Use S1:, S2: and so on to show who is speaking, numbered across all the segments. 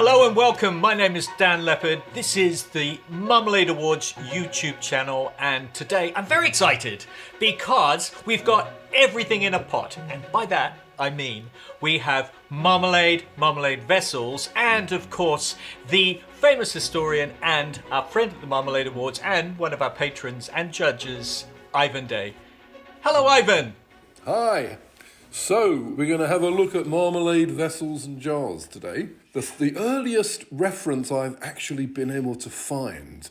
S1: Hello and welcome. My name is Dan Lepard. This is the Marmalade Awards YouTube channel, and today I'm very excited because we've got everything in a pot, and by that I mean we have marmalade vessels, and of course the famous historian and our friend at the Marmalade Awards and one of our patrons and judges, Ivan Day. Hello, Ivan.
S2: Hi. So, we're going to have a look at marmalade vessels and jars today. The earliest reference I've actually been able to find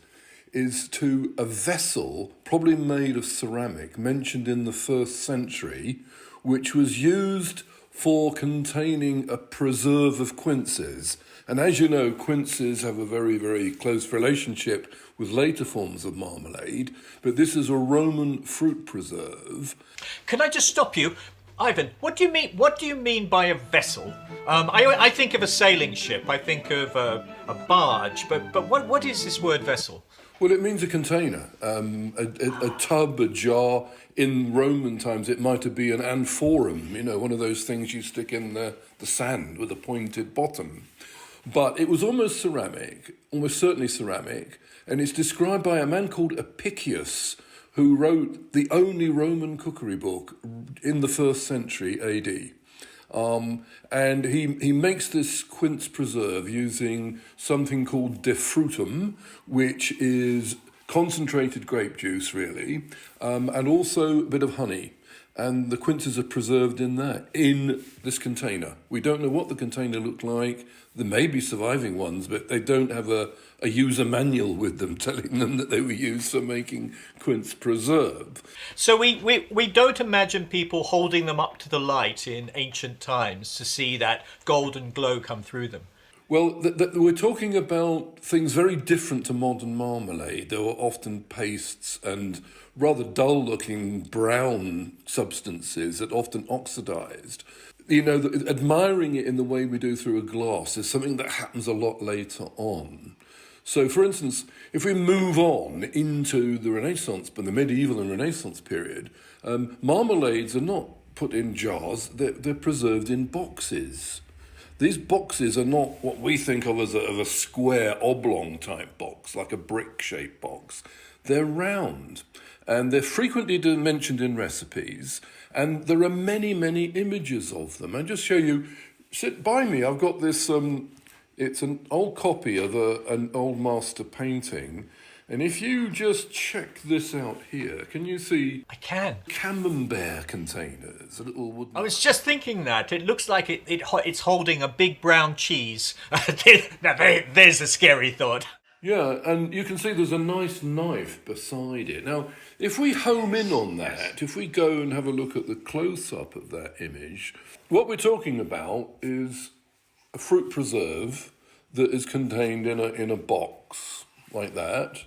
S2: is to a vessel, probably made of ceramic, mentioned in the 1st century, which was used for containing a preserve of quinces. And as you know, quinces have a very, very close relationship with later forms of marmalade, but this is a Roman fruit preserve.
S1: Can I just stop you? Ivan, what do you mean? What do you mean by a vessel? I think of a sailing ship. I think of a barge. But what is this word vessel?
S2: Well, it means a container, a tub, a jar. In Roman times, it might have been an amphorum. You know, one of those things you stick in the sand with a pointed bottom. But it was almost ceramic, almost certainly ceramic, and it's described by a man called Apicus, who wrote the only Roman cookery book in the 1st century AD. And he makes this quince preserve using something called de frutum, which is concentrated grape juice, really, and also a bit of honey. And the quinces are preserved in this container. We don't know what the container looked like. There may be surviving ones, but they don't have a user manual with them telling them that they were used for making quince preserve.
S1: So we don't imagine people holding them up to the light in ancient times to see that golden glow come through them.
S2: Well, we're talking about things very different to modern marmalade. There were often pastes and rather dull-looking brown substances that often oxidized. You know, admiring it in the way we do through a glass is something that happens a lot later on. So, for instance, if we move on into the Renaissance, but the medieval and Renaissance period, marmalades are not put in jars, they're preserved in boxes. These boxes are not what we think of as a square oblong type box, like a brick-shaped box. They're round, and they're frequently mentioned in recipes, and there are many, many images of them. I'll just show you, sit by me, I've got this, it's an old copy of an old master painting, and if you just check this out here, can you see?
S1: I can.
S2: Camembert containers, a little wooden.
S1: I was just thinking that. It looks like it's holding a big brown cheese. Now, there's a scary thought.
S2: Yeah, and you can see there's a nice knife beside it. Now, if we home in on that, if we go and have a look at the close-up of that image, what we're talking about is a fruit preserve that is contained in a box like that.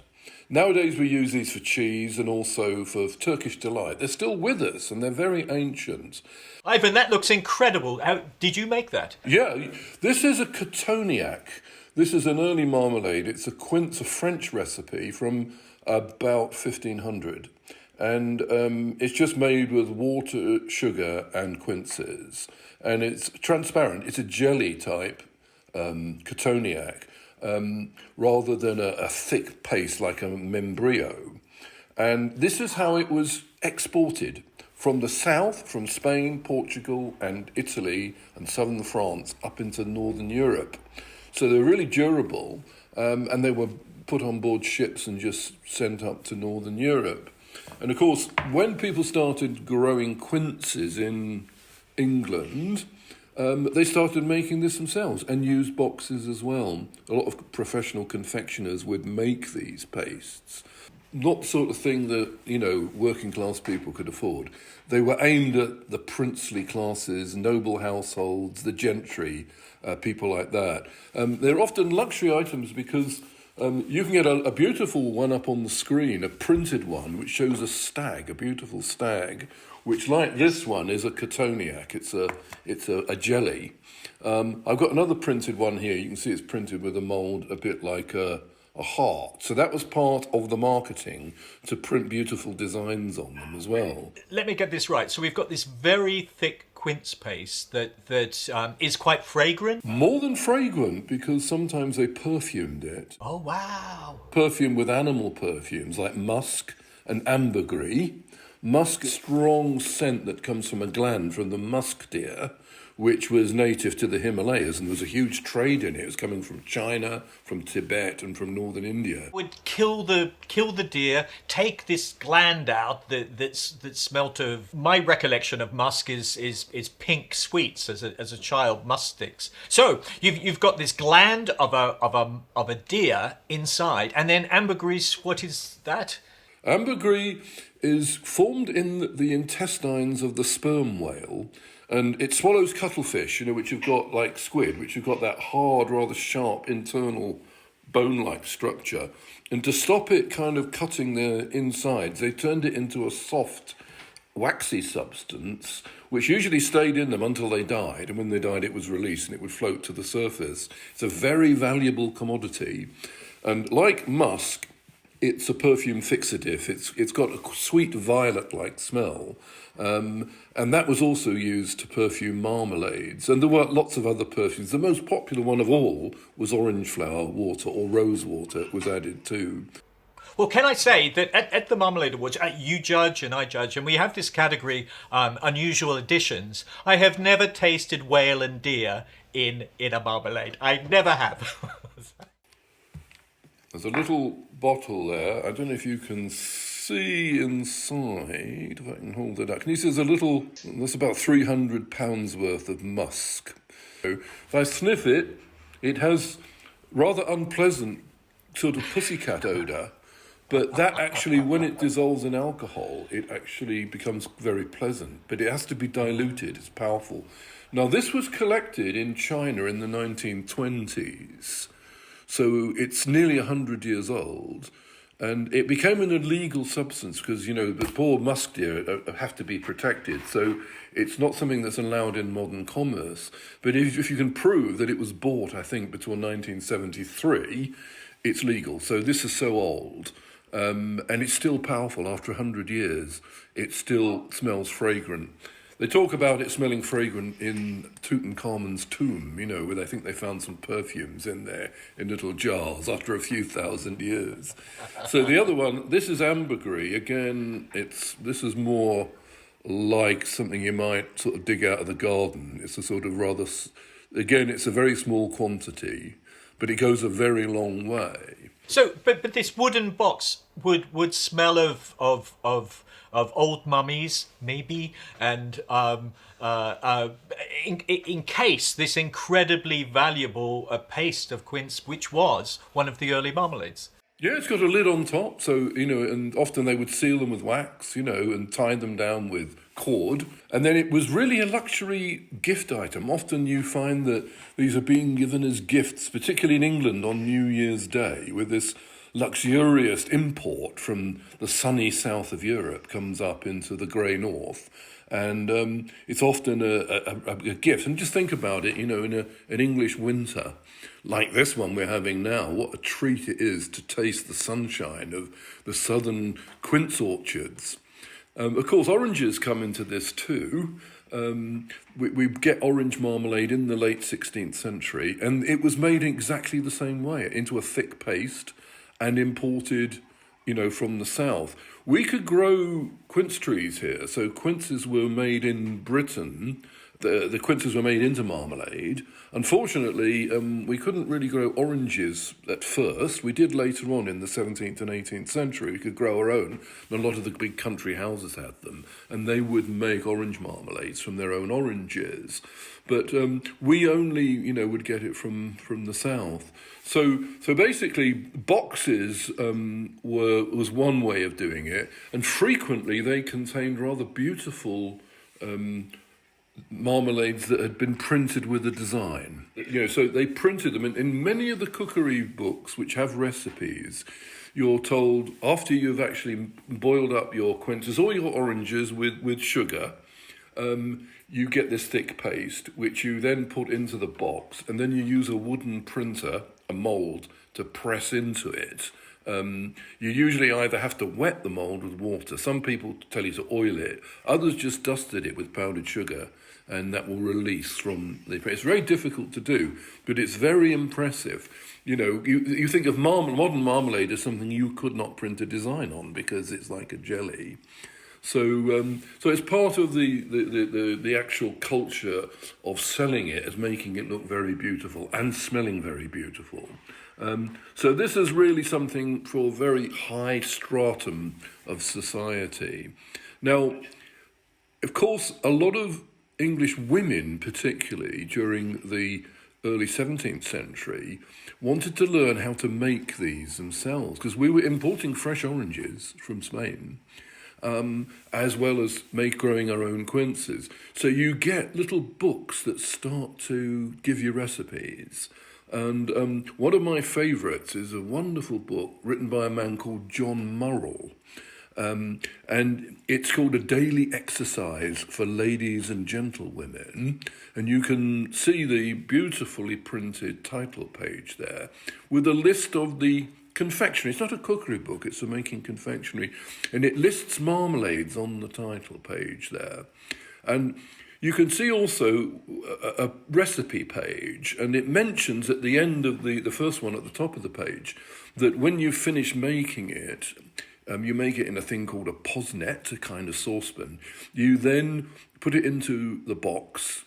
S2: Nowadays we use these for cheese and also for Turkish delight. They're still with us and they're very ancient.
S1: Ivan, that looks incredible. Did you make that?
S2: Yeah, this is a Cottoniac. This is an early marmalade. It's a quince, a French recipe from about 1500. And it's just made with water, sugar and quinces. And it's transparent. It's a jelly type Cottoniac. Rather than a thick paste like a membrillo. And this is how it was exported from the south, from Spain, Portugal and Italy and southern France up into northern Europe. So they're really durable, and they were put on board ships and just sent up to northern Europe. And of course, when people started growing quinces in England, they started making this themselves and used boxes as well. A lot of professional confectioners would make these pastes. Not the sort of thing that, you know, working class people could afford. They were aimed at the princely classes, noble households, the gentry, people like that. They're often luxury items because you can get a beautiful one up on the screen, a printed one, which shows a stag, a beautiful stag, which, like this one, is a Cottoniac. It's a jelly. I've got another printed one here. You can see it's printed with a mould a bit like a heart. So that was part of the marketing, to print beautiful designs on them as well.
S1: Let me get this right. So we've got this very thick quince paste that is quite fragrant?
S2: More than fragrant, because sometimes they perfumed it.
S1: Oh, wow.
S2: Perfume with animal perfumes like musk and ambergris. Musk, strong scent that comes from a gland from the musk deer, which was native to the Himalayas, and there was a huge trade in it. It was coming from China, from Tibet, and from northern India.
S1: Would kill the deer, take this gland out that smelt of. My recollection of musk is pink sweets as a child, musk sticks. So you've got this gland of a deer inside, and then ambergris. What is that?
S2: Ambergris is formed in the intestines of the sperm whale, and it swallows cuttlefish, which have got, like squid, which have got that hard, rather sharp internal bone-like structure. And to stop it kind of cutting their insides, they turned it into a soft, waxy substance, which usually stayed in them until they died. And when they died, it was released and it would float to the surface. It's a very valuable commodity. And like musk, it's a perfume fixative. It's got a sweet violet-like smell. And that was also used to perfume marmalades. And there were lots of other perfumes. The most popular one of all was orange flower water or rose water was added too.
S1: Well, can I say that at the Marmalade Awards, you judge and I judge, and we have this category, unusual additions. I have never tasted whale and deer in a marmalade. I never have.
S2: There's a little bottle there. I don't know if you can see inside, if I can hold it up. Can you see that's about 300 pounds worth of musk. So if I sniff it, it has rather unpleasant sort of pussycat odour, but that actually, when it dissolves in alcohol, it actually becomes very pleasant, but it has to be diluted, it's powerful. Now, this was collected in China in the 1920s, so it's nearly 100 years old. And it became an illegal substance because, the poor musk deer have to be protected. So it's not something that's allowed in modern commerce. But if you can prove that it was bought, I think, between 1973, it's legal. So this is so old. And it's still powerful after 100 years. It still smells fragrant. They talk about it smelling fragrant in Tutankhamun's tomb, where they think they found some perfumes in there in little jars after a few thousand years. So the other one, this is ambergris. Again, this is more like something you might sort of dig out of the garden. It's a sort of again, it's a very small quantity, but it goes a very long way.
S1: So, but this wooden box would smell of old mummies, maybe, and encase this incredibly valuable paste of quince, which was one of the early marmalades.
S2: Yeah, it's got a lid on top, so, and often they would seal them with wax, and tie them down with cord. And then it was really a luxury gift item. Often you find that these are being given as gifts, particularly in England on New Year's Day, with this luxurious import from the sunny south of Europe comes up into the grey north. And it's often a gift. And just think about it, in an English winter like this one we're having now, what a treat it is to taste the sunshine of the southern quince orchards. Of course, oranges come into this too. We get orange marmalade in the late 16th century, and it was made in exactly the same way, into a thick paste and imported, from the south. We could grow quince trees here. So quinces were made in Britain. The quinces were made into marmalade. Unfortunately, we couldn't really grow oranges at first. We did later on in the 17th and 18th century. We could grow our own. And a lot of the big country houses had them. And they would make orange marmalades from their own oranges. But we only, would get it from the south. So basically, boxes was one way of doing it. And frequently they contained rather beautiful marmalades that had been printed with a design. So they printed them. In many of the cookery books which have recipes, you're told after you've actually boiled up your quinces or your oranges with sugar, you get this thick paste, which you then put into the box, and then you use a wooden printer, a mould, to press into it. You usually either have to wet the mould with water. Some people tell you to oil it. Others just dusted it with powdered sugar and that will release from the press. It's very difficult to do, but it's very impressive. You think of modern marmalade as something you could not print a design on because it's like a jelly. So it's part of the actual culture of selling it as making it look very beautiful and smelling very beautiful. So this is really something for a very high stratum of society. Now, of course, a lot of English women, particularly during the early 17th century, wanted to learn how to make these themselves because we were importing fresh oranges from Spain. As well as growing our own quinces. So you get little books that start to give you recipes. And one of my favourites is a wonderful book written by a man called John Murrel. And it's called A Daily Exercise for Ladies and Gentlewomen. And you can see the beautifully printed title page there with a list of the confectionery. It's not a cookery book, it's a making confectionery. And it lists marmalades on the title page there. And you can see also a recipe page, and it mentions at the end of the first one at the top of the page that when you finish making it, you make it in a thing called a posnet, a kind of saucepan. You then put it into the box,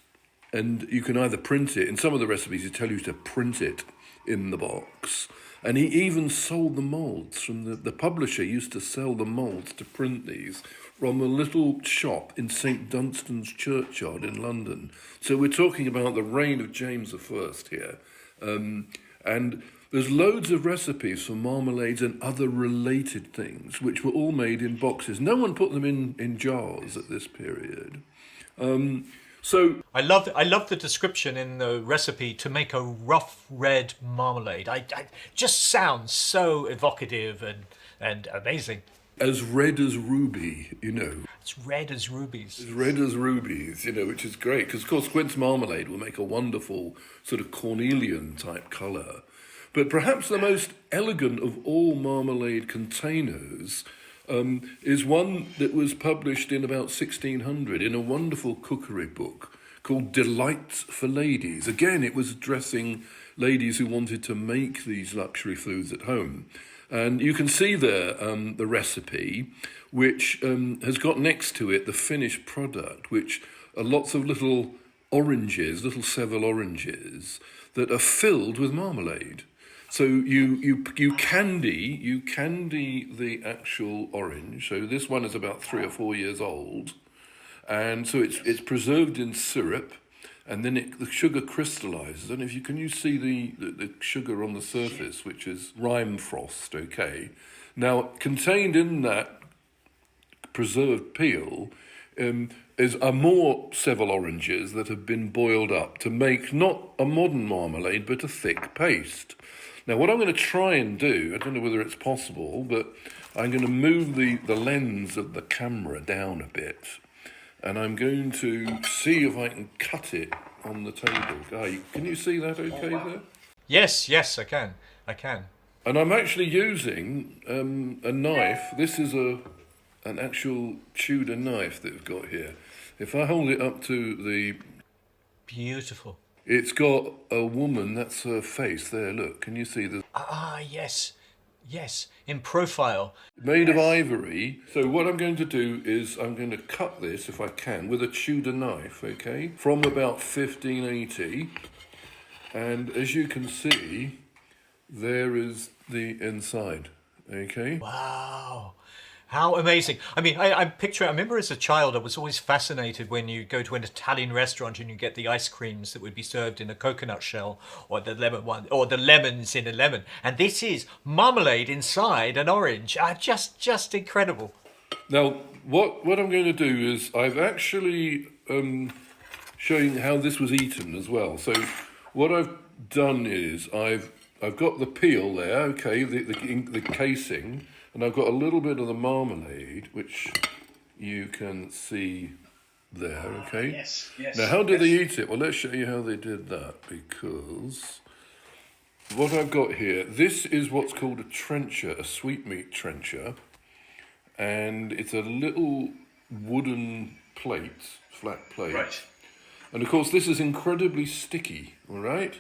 S2: and you can either print it. In some of the recipes, they tell you to print it in the box. And he even sold the moulds from the publisher used to sell the moulds to print these from a little shop in St Dunstans churchyard in London. So we're talking about the reign of James I here. And there's loads of recipes for marmalades and other related things, which were all made in boxes. No one put them in jars at this period. So
S1: I love the description in the recipe to make a rough red marmalade. I just sounds so evocative and amazing.
S2: As red as ruby,
S1: It's red as rubies.
S2: As red as rubies, which is great. Because, of course, Quince marmalade will make a wonderful sort of cornelian type colour. But perhaps the most elegant of all marmalade containers is one that was published in about 1600 in a wonderful cookery book called Delights for Ladies. Again, it was addressing ladies who wanted to make these luxury foods at home. And you can see there the recipe, which has got next to it the finished product, which are lots of little oranges, little Seville oranges, that are filled with marmalade. So you candy the actual orange. So this one is about 3 or 4 years old, and so it's preserved in syrup, and then the sugar crystallizes. And can you see the sugar on the surface, which is rime frost? Okay, now contained in that preserved peel are more Seville oranges that have been boiled up to make not a modern marmalade but a thick paste. Now, what I'm going to try and do, I don't know whether it's possible, but I'm going to move the lens of the camera down a bit, and I'm going to see if I can cut it on the table. Can you see that okay there?
S1: Yes, I can.
S2: And I'm actually using a knife. This is an actual Tudor knife that we've got here. If I hold it up to the...
S1: Beautiful.
S2: It's got a woman, that's her face there, look, can you see the...
S1: Yes, in profile.
S2: Made of ivory. So what I'm going to do is I'm going to cut this, if I can, with a Tudor knife, okay, from about 1580. And as you can see, there is the inside, okay?
S1: Wow. How amazing. I mean, I remember as a child, I was always fascinated when you go to an Italian restaurant and you get the ice creams that would be served in a coconut shell, or the lemon one, or the lemons in a lemon. And this is marmalade inside an orange. Just incredible.
S2: Now, what I'm going to do is I've actually showing how this was eaten as well. So what I've done is I've got the peel there, okay, the casing, and I've got a little bit of the marmalade, which you can see there, okay?
S3: Yes.
S2: Now, how did they eat it? Well, let's show you how they did that, because what I've got here, this is what's called a trencher, a sweetmeat trencher, and it's a little wooden plate, flat plate.
S3: Right.
S2: And of course, this is incredibly sticky, all right?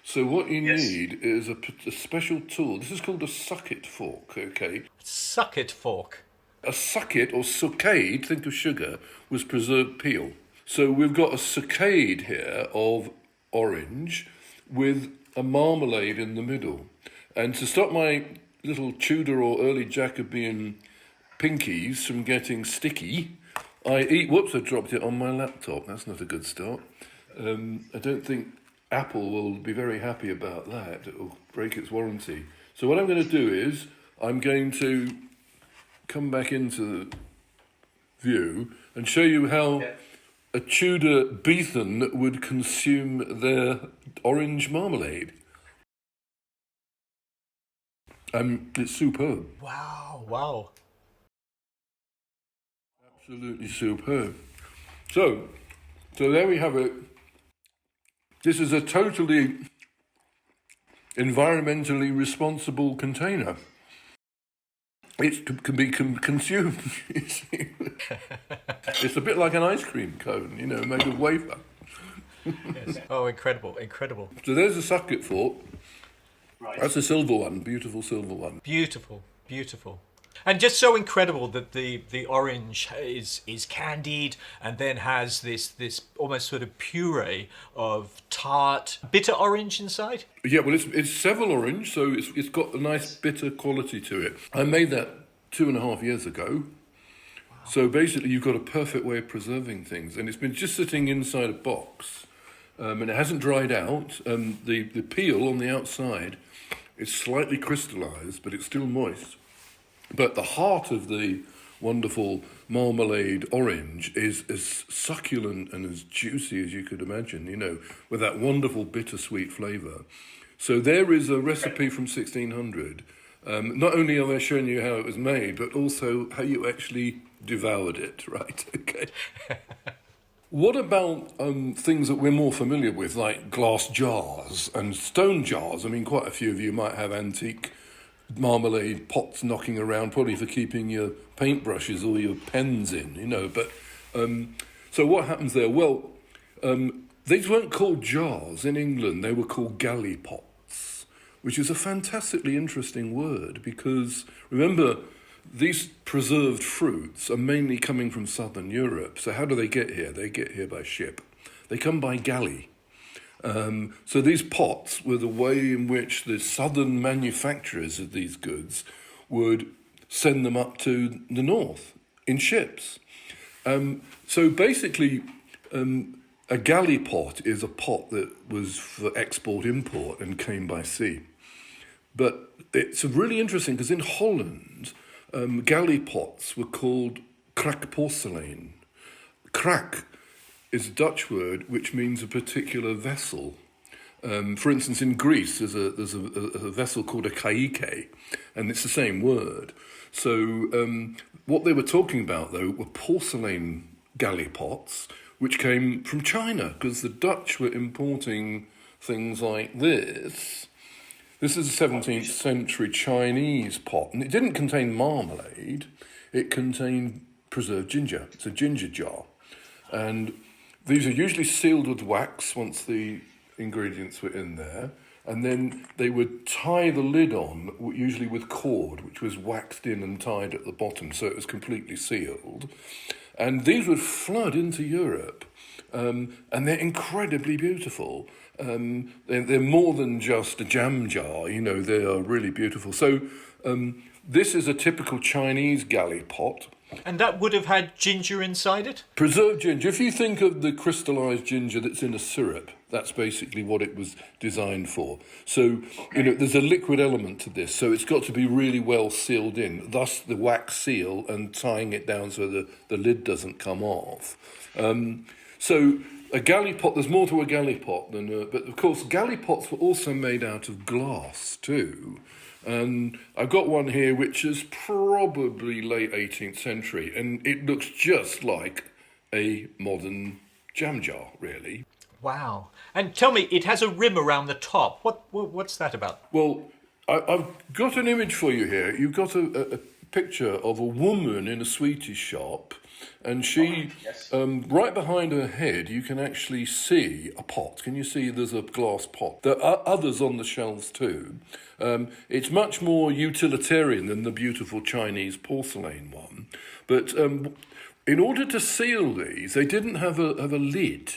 S2: So what you need is a special tool. This is called a sucket fork, okay?
S1: Sucket fork.
S2: A sucket, or sucade, think of sugar, was preserved peel. So we've got a sucade here of orange with a marmalade in the middle. And to stop my little Tudor or early Jacobean pinkies from getting sticky, whoops, I dropped it on my laptop. That's not a good start. I don't think Apple will be very happy about that. It will break its warranty. So what I'm going to do is I'm going to come back into view and show you how a Tudor Beethan would consume their orange marmalade. It's superb.
S1: Wow.
S2: Absolutely superb. So there we have it. This is a totally environmentally responsible container. It can be consumed. You see. It's a bit like an ice cream cone, made of wafer.
S1: Yes. Oh, incredible.
S2: So there's a sucket fork. Right. That's a silver one, beautiful silver one.
S1: Beautiful. And just so incredible that the orange is candied and then has this almost sort of puree of tart, bitter orange inside.
S2: Yeah, well, it's Seville orange, so it's got a nice bitter quality to it. I made that 2.5 years ago. Wow. So basically, you've got a perfect way of preserving things, and it's been just sitting inside a box, and it hasn't dried out. The peel on the outside is slightly crystallized, but it's still moist. But the heart of the wonderful marmalade orange is as succulent and as juicy as you could imagine, with that wonderful bittersweet flavour. So there is a recipe from 1600. Not only have I shown you how it was made, but also how you actually devoured it, right? Okay. What about things that we're more familiar with, like glass jars and stone jars? I mean, quite a few of you might have antique marmalade pots knocking around, probably for keeping your paintbrushes or your pens in, But so what happens there? Well, these weren't called jars in England. They were called galley pots, which is a fantastically interesting word because, remember, these preserved fruits are mainly coming from southern Europe. So how do they get here? They get here by ship. They come by galley. So these pots were the way in which the southern manufacturers of these goods would send them up to the north in ships. So basically, a galley pot is a pot that was for export-import and came by sea. But it's really interesting because in Holland, galley pots were called krak porcelain. Krak is a Dutch word which means a particular vessel. For instance, in Greece, there's a vessel called a kaike, and it's the same word. So what they were talking about, though, were porcelain galley pots, which came from China, because the Dutch were importing things like this. This is a 17th century Chinese pot, and it didn't contain marmalade. It contained preserved ginger. It's a ginger jar. And these are usually sealed with wax once the ingredients were in there, and then they would tie the lid on, usually with cord, which was waxed in and tied at the bottom, so it was completely sealed. And these would flood into Europe, and they're incredibly beautiful. They're more than just a jam jar, they are really beautiful. So this is a typical Chinese galley pot.
S1: And that would have had ginger inside it?
S2: Preserved ginger. If you think of the crystallised ginger that's in a syrup, that's basically what it was designed for. So, there's a liquid element to this, so it's got to be really well sealed in, thus the wax seal and tying it down so the lid doesn't come off. So a galley pot, there's more to a galley pot than... but, of course, galley pots were also made out of glass, too. And I've got one here which is probably late 18th century, and it looks just like a modern jam jar, really.
S1: Wow. And tell me, it has a rim around the top. What's that about?
S2: Well, I've got an image for you here. You've got a picture of a woman in a sweetie shop And she, right behind her head, you can actually see a pot. Can you see there's a glass pot? There are others on the shelves too. It's much more utilitarian than the beautiful Chinese porcelain one. But in order to seal these, they didn't have a lid.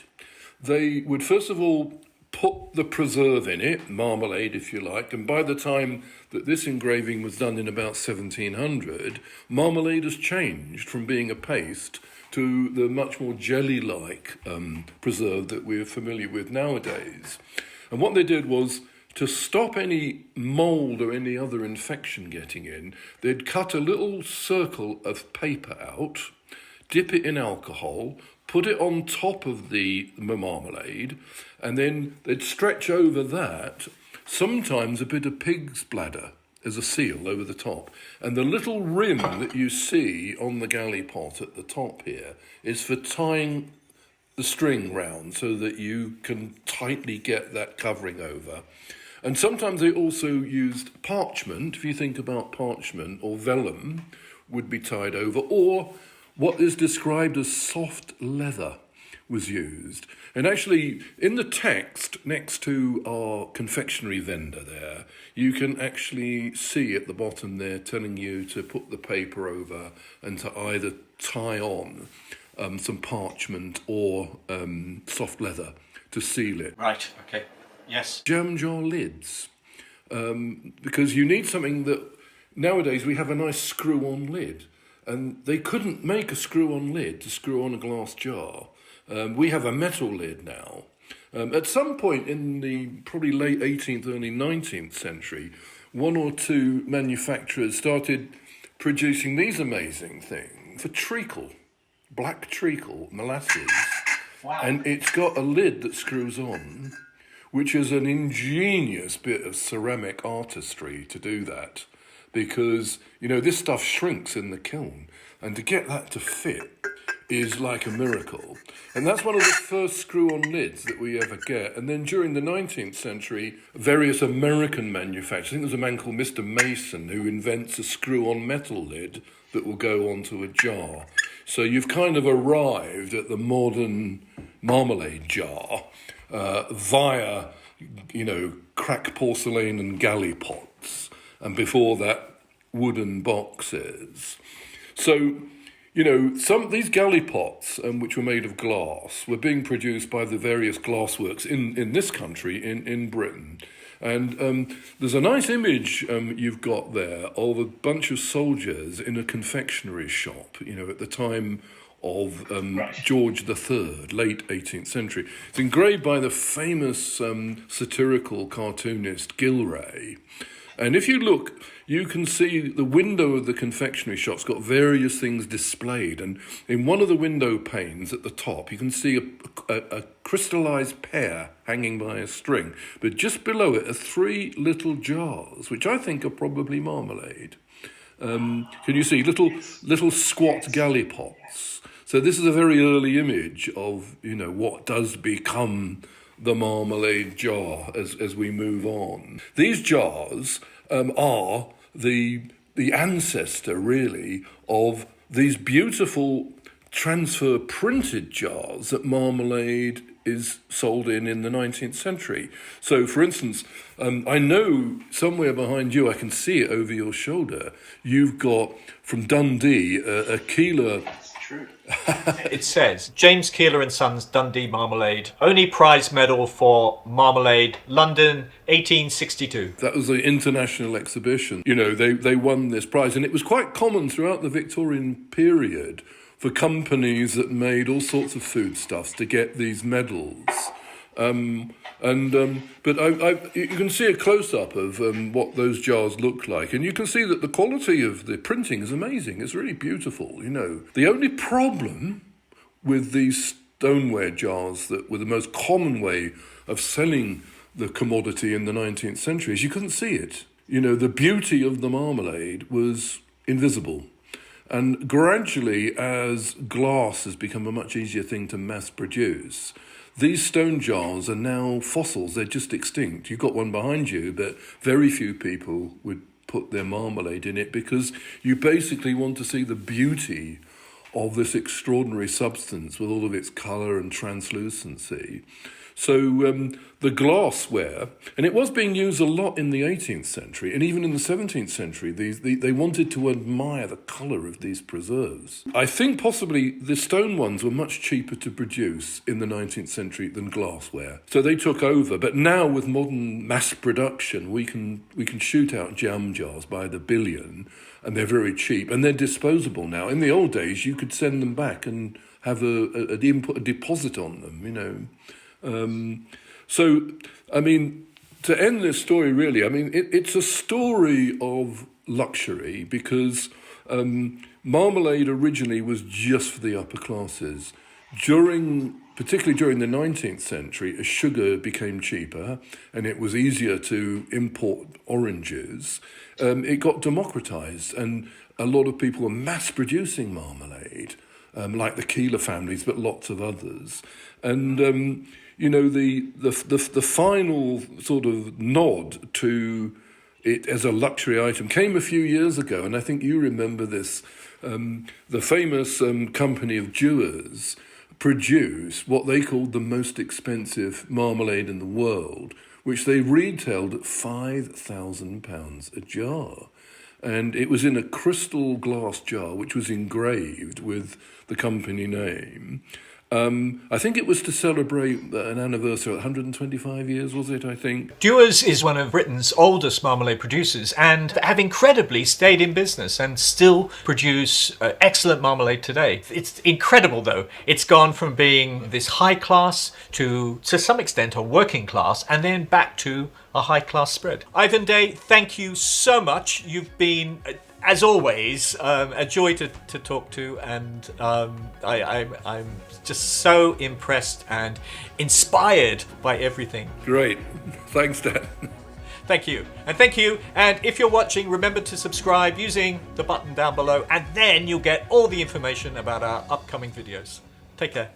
S2: They would first of all put the preserve in it, marmalade if you like, and by the time that this engraving was done in about 1700, marmalade has changed from being a paste to the much more jelly-like preserve that we're familiar with nowadays. And what they did was, to stop any mould or any other infection getting in, they'd cut a little circle of paper out, dip it in alcohol, put it on top of the marmalade, and then they'd stretch over that, sometimes a bit of pig's bladder as a seal over the top. And the little rim that you see on the galley pot at the top here is for tying the string round so that you can tightly get that covering over. And sometimes they also used parchment, if you think about parchment, or vellum would be tied over, or what is described as soft leather was used. And actually, in the text next to our confectionery vendor there, you can actually see at the bottom there telling you to put the paper over and to either tie on some parchment or soft leather to seal it.
S1: Right, okay, yes.
S2: Jam jar lids, because you need something that, nowadays we have a nice screw-on lid. And they couldn't make a screw-on lid to screw on a glass jar. We have a metal lid now. At some point in the probably late 18th, early 19th century, one or two manufacturers started producing these amazing things for treacle, black treacle, molasses.
S1: Wow.
S2: And it's got a lid that screws on, which is an ingenious bit of ceramic artistry to do that. Because, this stuff shrinks in the kiln, and to get that to fit is like a miracle. And that's one of the first screw-on lids that we ever get. And then during the 19th century, various American manufacturers, I think there's a man called Mr. Mason who invents a screw-on metal lid that will go onto a jar. So you've kind of arrived at the modern marmalade jar via, cracked porcelain and galley pots. And before that, wooden boxes. So, some of these galley pots, which were made of glass, were being produced by the various glassworks in this country, in Britain. And there's a nice image you've got there of a bunch of soldiers in a confectionery shop, at the time of Georg III, late 18th century. It's engraved by the famous satirical cartoonist Gilray. And if you look, you can see the window of the confectionery shop's got various things displayed. And in one of the window panes at the top, you can see a crystallized pear hanging by a string. But just below it are three little jars, which I think are probably marmalade. Can you see little squat galley pots? So this is a very early image of, what does become the marmalade jar as we move on. These jars are the ancestor, really, of these beautiful transfer printed jars that marmalade is sold in the 19th century. So, for instance, I know somewhere behind you, I can see it over your shoulder, you've got, from Dundee, a Keeler.
S3: True.
S1: It says, James Keeler and Sons Dundee Marmalade, only prize medal for marmalade, London, 1862.
S2: That was the international exhibition. They won this prize, and it was quite common throughout the Victorian period for companies that made all sorts of foodstuffs to get these medals. But you can see a close-up of what those jars look like, and you can see that the quality of the printing is amazing. It's really beautiful, The only problem with these stoneware jars that were the most common way of selling the commodity in the 19th century is you couldn't see it. The beauty of the marmalade was invisible. And gradually, as glass has become a much easier thing to mass produce, these stone jars are now fossils. They're just extinct. You've got one behind you, but very few people would put their marmalade in it because you basically want to see the beauty of this extraordinary substance with all of its colour and translucency. So the glassware, and it was being used a lot in the 18th century, and even in the 17th century, they wanted to admire the colour of these preserves. I think possibly the stone ones were much cheaper to produce in the 19th century than glassware. So they took over, but now with modern mass production, we can shoot out jam jars by the billion, and they're very cheap, and they're disposable now. In the old days, you could send them back and have a deposit on them, you know. So, I mean, to end this story, really, I mean, it's a story of luxury because marmalade originally was just for the upper classes. Particularly during the 19th century, as sugar became cheaper and it was easier to import oranges, it got democratized and a lot of people were mass producing marmalade, like the Keeler families, but lots of others. And you know, the final sort of nod to it as a luxury item came a few years ago, and I think you remember this. The famous company of Jewers produced what they called the most expensive marmalade in the world, which they retailed at £5,000 a jar. And it was in a crystal glass jar, which was engraved with the company name. I think it was to celebrate an anniversary, 125 years, was it, I think?
S1: Dewars is one of Britain's oldest marmalade producers and have incredibly stayed in business and still produce excellent marmalade today. It's incredible, though. It's gone from being this high class to some extent, a working class, and then back to a high class spread. Ivan Day, thank you so much. You've been, as always, a joy to talk to, and I'm just so impressed and inspired by everything.
S2: Great. Thanks, Dan.
S1: Thank you. And thank you. And if you're watching, remember to subscribe using the button down below, and then you'll get all the information about our upcoming videos. Take care.